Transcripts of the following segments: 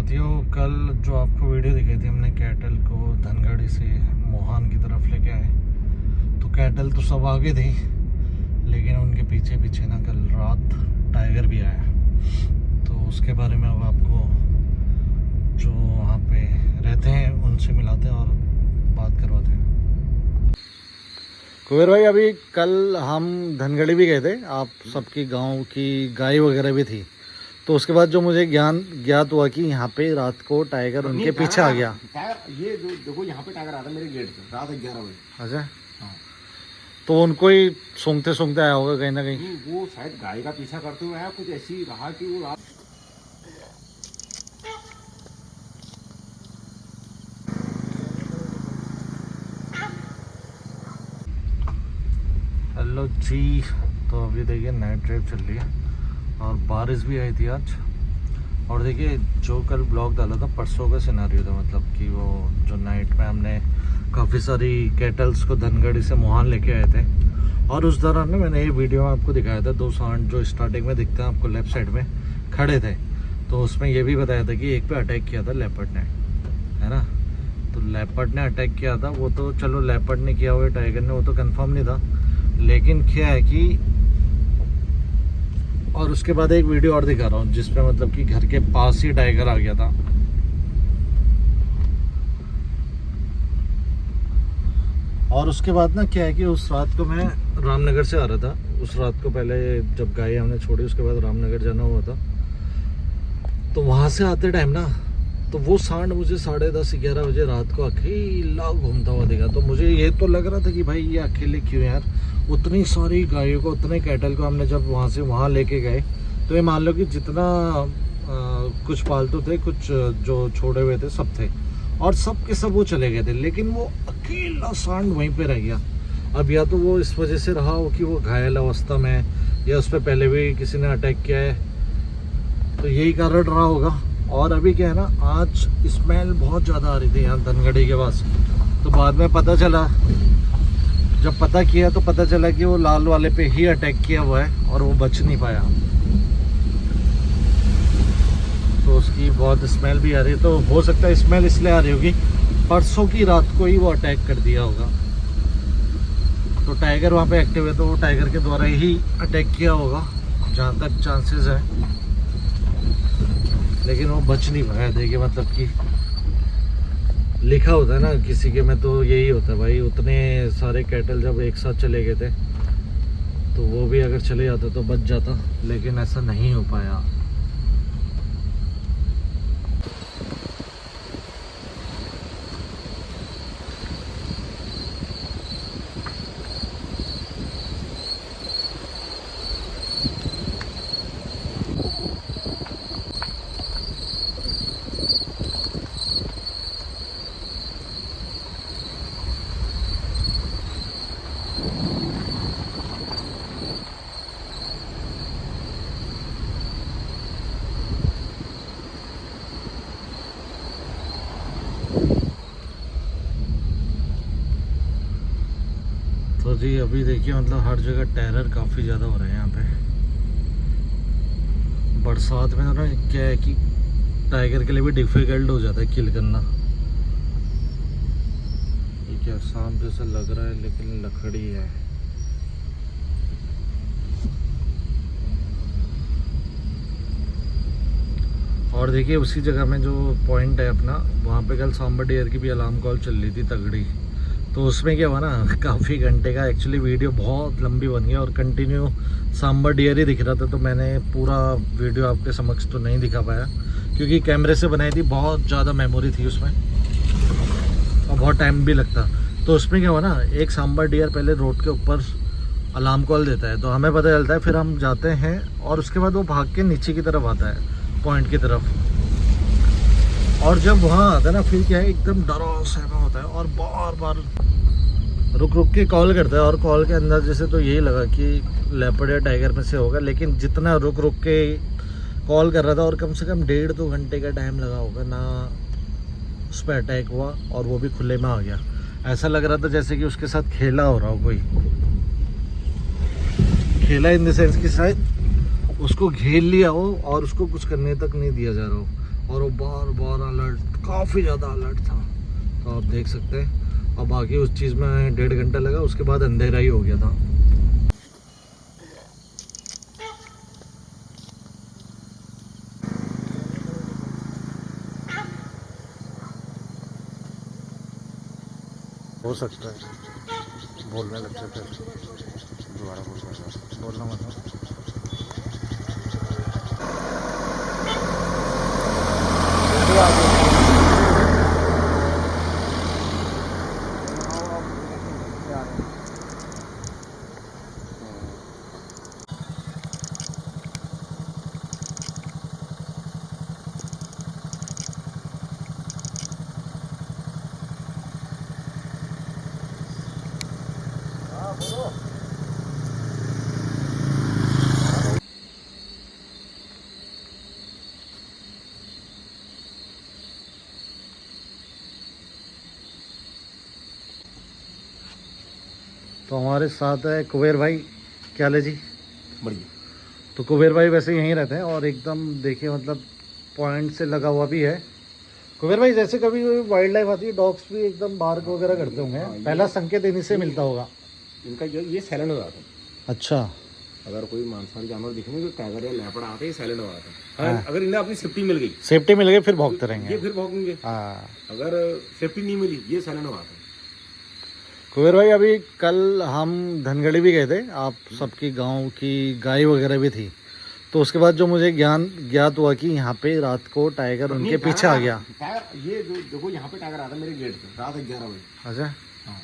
साथियों, कल जो आपको वीडियो दिखाई थी हमने कैटल को धनगढ़ी से मोहान की तरफ लेके आए, तो कैटल तो सब आगे थी, लेकिन उनके पीछे पीछे ना कल रात टाइगर भी आया। तो उसके बारे में अब आपको जो वहाँ पे रहते हैं उनसे मिलाते हैं और बात करवाते हैं। कुबेर भाई, अभी कल हम धनगढ़ी भी गए थे, आप सबकी गांव की गाय वगैरह भी थी, तो उसके बाद जो मुझे ज्ञात हुआ कि यहाँ पे रात को टाइगर उनके पीछे आ गया। ये जो देखो यहाँ पे टाइगर आता मेरे गेट पे रात 11 बजे। अच्छा, हाँ। तो उनको ही सूंघते सूंघते आया होगा कहीं ना कहीं। वो शायद गाय का पीछा करते हुए आया, कुछ ऐसी रहा कि वो रात। हेलो जी, तो अभी देखिए नाइट ड्राइव चल रही है और बारिश भी आई थी आज। और देखिए जो कल ब्लॉग डाला था परसों का सिनारियो था, मतलब कि वो जो नाइट में हमने काफ़ी सारी कैटल्स को धनगढ़ी से मोहान लेके आए थे, और उस दौरान ना मैंने ये वीडियो में आपको दिखाया था, 2 सांड जो स्टार्टिंग में दिखते हैं आपको लेफ्ट साइड में खड़े थे, तो उसमें ये भी बताया था कि एक पे अटैक किया था लेपर्ड ने, है ना। तो लेपर्ड ने अटैक किया था, वो तो चलो लेपर्ड ने किया हुआ टाइगर ने, वो तो कंफर्म नहीं था, लेकिन क्या है कि और उसके बाद एक वीडियो और दिखा रहा हूँ जिसमें मतलब कि घर के पास ही टाइगर आ गया था। और उसके बाद ना क्या है कि उस रात को मैं रामनगर से आ रहा था, उस रात को पहले जब गाय हमने छोड़ी उसके बाद रामनगर जाना हुआ था, तो वहाँ से आते टाइम ना तो वो सांड मुझे 10:30-11 बजे रात को अकेला घूमता हुआ दिखा। तो मुझे ये तो लग रहा था कि भाई ये अकेले क्यों यार, उतनी सारी गायों को उतने कैटल को हमने जब वहाँ से वहाँ लेके गए, तो ये मान लो कि जितना कुछ पालतू थे, कुछ जो छोड़े हुए थे सब थे, और सब के सब वो चले गए थे, लेकिन वो अकेला सांड वहीं पे रह गया। अब या तो वो इस वजह से रहा हो कि वो घायल अवस्था में है, या उस पर पहले भी किसी ने अटैक किया है, तो यही कारण रहा होगा। और अभी क्या है ना, आज स्मेल बहुत ज़्यादा आ रही थी यहाँ धनगढ़ी के पास, तो बाद में पता चला, जब पता किया तो पता चला कि वो लाल वाले पे ही अटैक किया हुआ है और वो बच नहीं पाया, तो उसकी बहुत स्मेल भी आ रही है। तो हो सकता है स्मेल इसलिए आ रही होगी, परसों की रात को ही वो अटैक कर दिया होगा, तो टाइगर वहाँ पे एक्टिव है, तो वो टाइगर के द्वारा ही अटैक किया होगा जहाँ तक चांसेस है, लेकिन वो बच नहीं पाया। देखिए मतलब कि लिखा होता है ना किसी के में, तो यही होता है भाई, उतने सारे कैटल जब एक साथ चले गए थे, तो वो भी अगर चले जाते तो बच जाता, लेकिन ऐसा नहीं हो पाया। तो जी अभी देखिए मतलब हर जगह टेरर काफ़ी ज़्यादा हो रहे हैं यहाँ पे। बरसात में ना क्या है कि टाइगर के लिए भी डिफ़िकल्ट हो जाता है किल करना। ये क्या सांप जैसा लग रहा है, लेकिन लकड़ी है। और देखिए उसी जगह में जो पॉइंट है अपना, वहाँ पे कल सांबर डियर की भी अलार्म कॉल चल रही थी तगड़ी, तो उसमें क्या हुआ ना, काफ़ी घंटे का एक्चुअली वीडियो बहुत लंबी बन गया और कंटिन्यू सांबर डियर ही दिख रहा था, तो मैंने पूरा वीडियो आपके समक्ष तो नहीं दिखा पाया, क्योंकि कैमरे से बनाई थी, बहुत ज़्यादा मेमोरी थी उसमें और बहुत टाइम भी लगता। तो उसमें क्या हुआ ना, एक सांबर डियर पहले रोड के ऊपर अलार्म कॉल देता है, तो हमें पता चलता है, फिर हम जाते हैं और उसके बाद वो भाग के नीचे की तरफ आता है, पॉइंट की तरफ, और जब वहाँ आता है ना, फिर क्या है, एकदम डरा सहमा होता है और बार बार रुक रुक के कॉल करता है, और कॉल के अंदर जैसे तो यही लगा कि लेपर्ड या टाइगर में से होगा, लेकिन जितना रुक रुक के कॉल कर रहा था, और कम से कम 1.5-2 घंटे का टाइम लगा होगा ना, उस पर अटैक हुआ और वो भी खुले में आ गया। ऐसा लग रहा था जैसे कि उसके साथ खेला हो रहा हो कोई, खेला इन द सेंस कि शायद उसको घेर लिया हो और उसको कुछ करने तक नहीं दिया जा रहा हो, और वो बार बार अलर्ट, काफ़ी ज़्यादा अलर्ट था। तो आप देख सकते हैं। अब बाकी उस चीज़ में 1.5 घंटा लगा, उसके बाद अंधेरा ही हो गया था। हो सकता है बोलने लग जाते हैं, दोबारा बोलना मतलब। तो हमारे साथ है कुबेर भाई। क्या ले जी? बढ़िया। तो कुबेर भाई वैसे यहीं रहते हैं और एकदम देखिए मतलब पॉइंट से लगा हुआ भी है। कुबेर भाई जैसे कभी वाइल्ड लाइफ आती है, डॉग्स भी एकदम बार्क वगैरह करते होंगे, पहला संकेत इन्हीं से मिलता होगा। इनका ये साइलेंट हो जाता है। अच्छा, अगर कोई मांसाहारी जानवर दिखेंगे तो टाइगर या लेपर्ड आते ही साइलेंट हो जाता है। अगर इन्हें अपनी सेफ्टी मिल गई, सेफ्टी मिल गई फिर भौंकते रहेंगे। ये फिर भौंकेंगे। हाँ। अगर सेफ्टी नहीं मिली, ये साइलेंट हो जाता है। कुबेर भाई अभी कल हम धनगढ़ी भी गए थे, आप सबकी गांव की गाय वगैरह भी थी, तो उसके बाद जो मुझे ज्ञात हुआ कि यहाँ पे रात को टाइगर उनके पीछे आ गया। टाइगर ये जो देखो यहाँ पे टाइगर आता मेरे गेट पे रात 11 बजे। अच्छा। हाँ।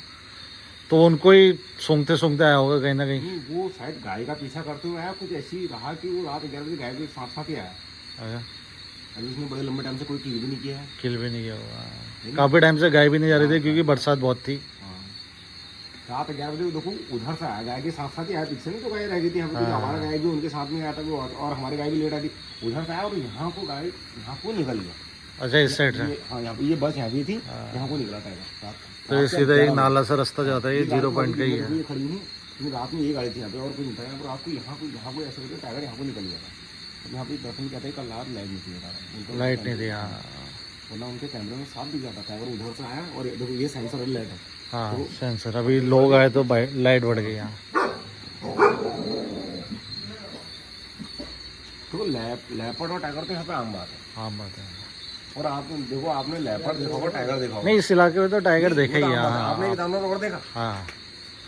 तो उनको ही सूंघते आया होगा कहीं ना कहीं। वो शायद गाय का पीछा करते हुए आया, कुछ ऐसी रहा कि वो रात 11 बजे गाय के साथ साथ ही आया। अच्छा। अभी उसने बड़े लंबे टाइम से कोई किल भी नहीं किया है। किल भी नहीं किया होगा, काफी टाइम से गाय भी नहीं जा रही थी क्योंकि बरसात बहुत थी। रात 11 बजे देखो उधर से आया, गाय के साथ साथ ही आया, पीछे नहीं तो गाय रह गई थी यहाँ पे। हमारा गाय भी उनके साथ में आया था, और हमारी गाय भी लेट आई थी। उधर से आया और यहाँ को गाय यहाँ को निकल गया। अच्छा, इस साइड से। हाँ, यहाँ पे ये बस यहाँ भी थी, यहाँ को निकला टाइगर। तो सीधा एक नाला सा रास्ता जाता है, ये 0 पॉइंट का ही है। ये खड़ी नहीं, रात में ये गाड़ी थी यहाँ पे और कुछ नहीं था। यहाँ पर रात को यहाँ को ऐसे करके टाइगर यहाँ को निकल गया था। यहाँ पे दर्शन कहते हैं कल रात लाइट नहीं थी, लाइट नहीं थी। हाँ, वरना उनके कैमरे में साफ दिख जाता। टाइगर उधर से आया और देखो ये सेंसर वाली लाइट है। हाँ सेंसर। अभी लोग आए तो लाइट बढ़ गई यहाँ। तो लेपर्ड और टाइगर तो यहाँ पे आम बात है। हाँ बात है। और आप देखो, आपने लेपर्ड देखा होगा, टाइगर देखा होगा। नहीं, इस इलाके में तो टाइगर देखा ही है। आपने एक जानवर और देखा? हाँ,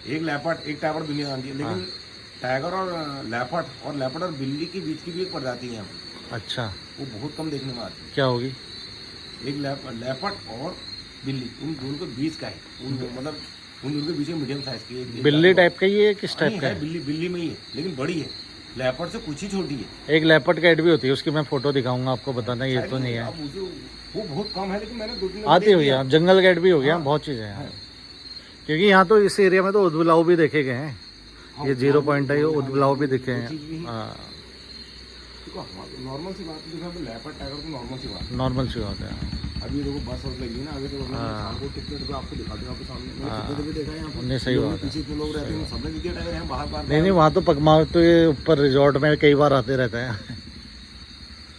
एक लेपर्ड एक टाइगर दुनिया जानती है, लेकिन टाइगर और लेपर्ड और बिल्ली के बीच की भी एक प्रजाति है यहाँ पे। अच्छा। वो बहुत कम देखने में आती है। क्या होगी? एक लेपर्ड और बिल्ली, उन दोनों के बीच का है। मतलब उन दोनों के बीच में मीडियम साइज की बिल्ली टाइप का ही है, किस टाइप का है? बिल्ली में ही है, लेकिन बड़ी है। लेपर्ड से कुछ ही छोटी है। एक लेपर्ड कैट भी होती है, उसकी मैं फोटो दिखाऊंगा आपको, बताना ये तो नहीं है। वो बहुत कम है, लेकिन मैंने 2-3 आती हुई है। जंगल कैट भी हो गया, बहुत चीजें हैं। क्योंकि यहाँ तो इस एरिया में तो उदबिलाव भी देखे गए हैं। ये 0 पॉइंट है, ये उदबिलाव भी दिखे हैं। नॉर्मल सी बात है, लेपर्ड टाइगर तो नॉर्मल सी बात है। अभी देखो बस और लगी ना आगे, तो आपको कितने रुपए आपको दिखा दूं, आपके सामने कितने रुपए देखा है यहाँ पे। सही बात है। पीछे इतने लोग रहते हैं, सबने दिखे टाइगर यहाँ बाहर। नहीं, वहाँ तो पकमा तो ये ऊपर रिजॉर्ट में कई बार आते रहते हैं।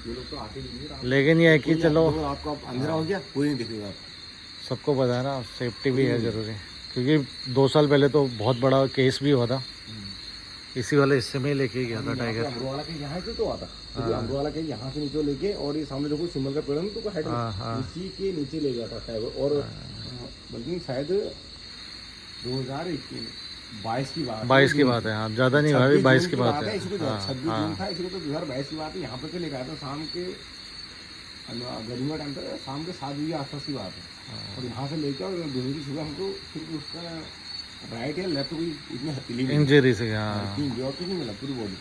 ये लोग तो आते नहीं, लेकिन ये है कि चलो आपको अंधेरा हो गया, कोई नहीं दिखेगा आपको। सबको पता है ना, सेफ्टी भी है जरूरी। क्योंकि 2 साल पहले तो बहुत बड़ा केस भी हुआ था, इसी वाले हिस्से में लेके गया था टाइगर। अमरोवाला के यहाँ से तो आता, अमरोवाला के यहाँ से नीचे लेके, और ये सामने देखो सिमल का पेड़ है तो हेड इसी के नीचे ले गया था टाइगर। और बल्कि शायद 2022 की बात, 22 की बात है। हाँ, ज्यादा नहीं हुआ, 22 की बात है। 26 जून था, इसको तो 2022 की बात है। यहाँ पे लेके आया था शाम के, गर्मी का टाइम था, शाम के 7 बजे आसपास की बात है। और यहाँ से लेकर और दूसरी की सुबह हमको फिर उसका राइट या लेफ्ट कोई इतनी इंजरी से। हाँ, नहीं मिला पूरी बॉडी।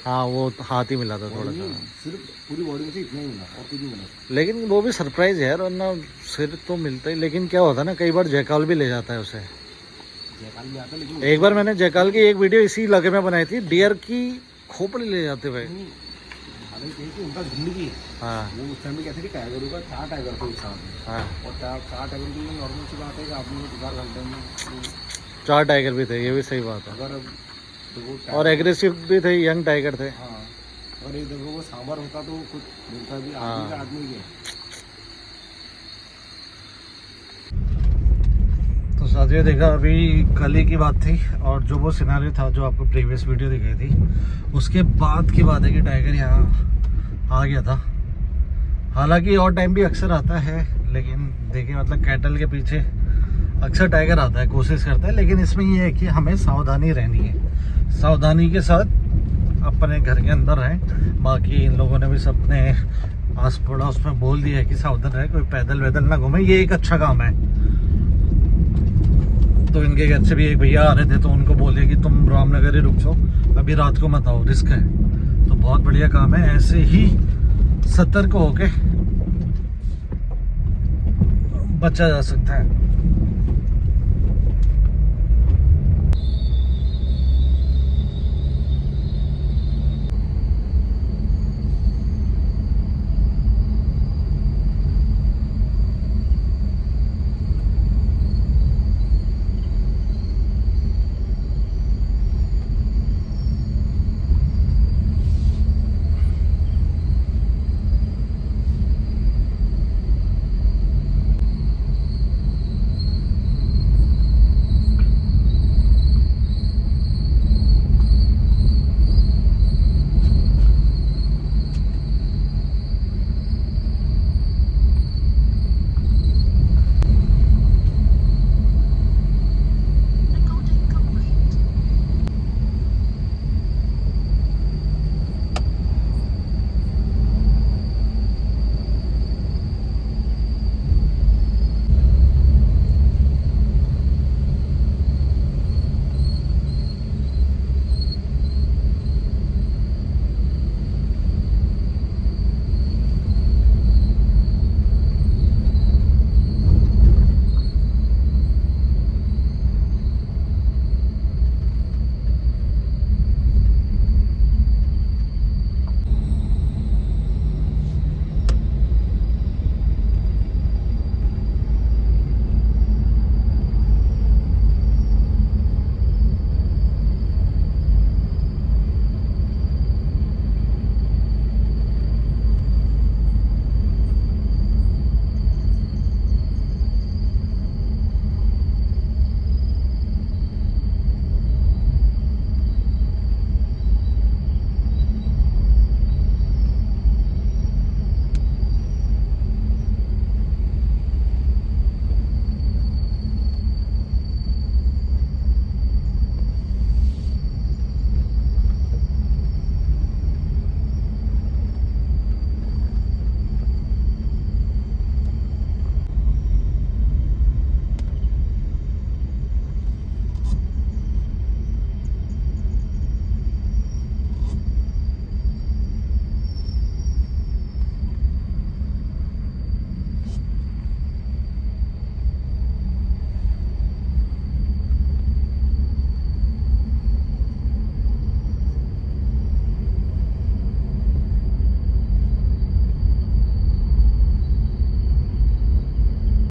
हाँ, वो हाथ ही मिला था थोड़ा सा, सिर्फ पूरी बॉडी में से इतना ही मिला और कुछ नहीं मिला। लेकिन वो भी सरप्राइज है, वरना सिर तो मिलता ही। लेकिन क्या होता है ना, कई बार जयकाल भी ले जाता है उसे। जयकाल भी आता, लेकिन एक बार मैंने जयकाल की एक वीडियो इसी इलाके में बनाई थी, डियर की खोपड़ी ले जाते हुए। उनका झुंड भी है। हाँ, वो उस टाइम में कहते कि टाइगर होगा, 4 टाइगर थे एक साथ में। हाँ, और 4 टाइगर की नॉर्मल सी बात है कि आपने 4 घंटे में 4 टाइगर भी थे, ये भी सही बात है। अगर तो वो और एग्रेसिव भी थे, यंग टाइगर थे। हाँ, और एक देखो वो सांबर होता तो कुछ मिलता भी हाँ। आदमी का आदमी के। तो साथियों देखा अभी कल ही की बात थी, और जो वो सिनारियो था जो आपको प्रीवियस वीडियो दिखाई थी, उसके बाद की बात है कि टाइगर यहाँ आ गया था। हालांकि और टाइम भी अक्सर आता है, लेकिन देखिए मतलब कैटल के पीछे अक्सर टाइगर आता है, कोशिश करता है। लेकिन इसमें ये है कि हमें सावधानी रहनी है, सावधानी के साथ अपने घर के अंदर रहें। बाकी इन लोगों ने भी सबने आस पड़ोस में बोल दिया है कि सावधान रहे, कोई पैदल वैदल ना घूमे, ये एक अच्छा काम है। तो इनके घर से भी एक भैया आ रहे थे, तो उनको बोले कि तुम रामनगर ही रुक जाओ, अभी रात को मत आओ, रिस्क है। तो बहुत बढ़िया काम है, ऐसे ही सतर्क होके बचा जा सकता है।